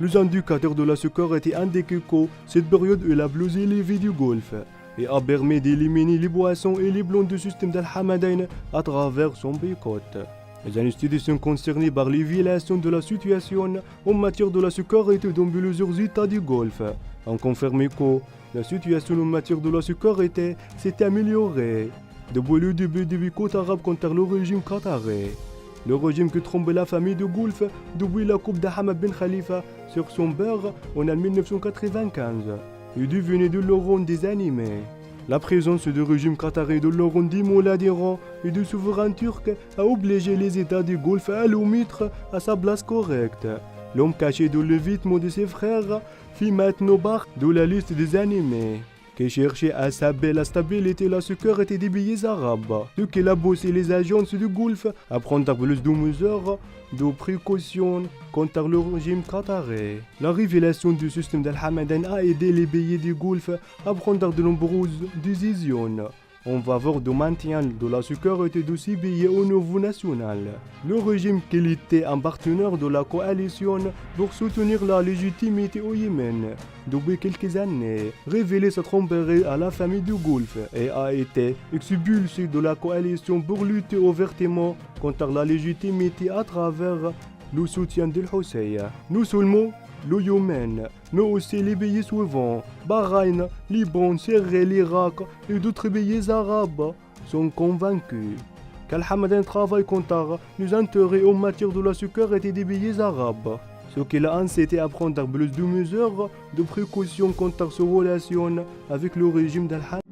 Les indicateurs de la sécurité indiquent que cette période est la plus élevée du Golfe et a permis d'éliminer les boissons et les blancs du système d'Al-Hamadain à travers son boycott. Les institutions concernées par les violations de la situation en matière de la sécurité dans plusieurs États du Golfe ont confirmé que la situation en matière de la sécurité s'est améliorée depuis le début du boycott arabe contre le régime qatari. Le régime qui trompe la famille du Golfe depuis la coupe d'Hamad Ben Khalifa sur son beurre en 1995 est devenu de l'Iran des animés. La présence du régime qatari de l'Iran des moulins d'Iran et du souverain turc a obligé les États du Golfe à le mettre à sa place correcte. L'homme caché de l'évitement de ses frères fit maintenant part de la liste des animés qui cherchait à saber la stabilité et la sécurité des pays arabes. Ce qu'il a bossé les agences du Golfe à prendre plus de mesures de précaution contre le régime qatari. La révélation du système d'Al-Hamadain a aidé les pays du Golfe à prendre de nombreuses décisions en faveur du maintien de la sécurité de ces pays au niveau national. Le régime qu'il était un partenaire de la coalition pour soutenir la légitimité au Yémen depuis quelques années, révélé sa tromperie à la famille du Golfe et a été expulsé de la coalition pour lutter ouvertement contre la légitimité à travers le soutien d'Al Hussein. Non seulement le Yémen, mais aussi les pays suivants, Bahreïn, Liban, Syrie, l'Irak et d'autres pays arabes sont convaincus qu'Al-Hamadain travaille contre les intérêts en matière de la sécurité des pays arabes, ce qui l'a incité à prendre plus de mesures de précaution contre ses relations avec le régime d'Al-Hamadain.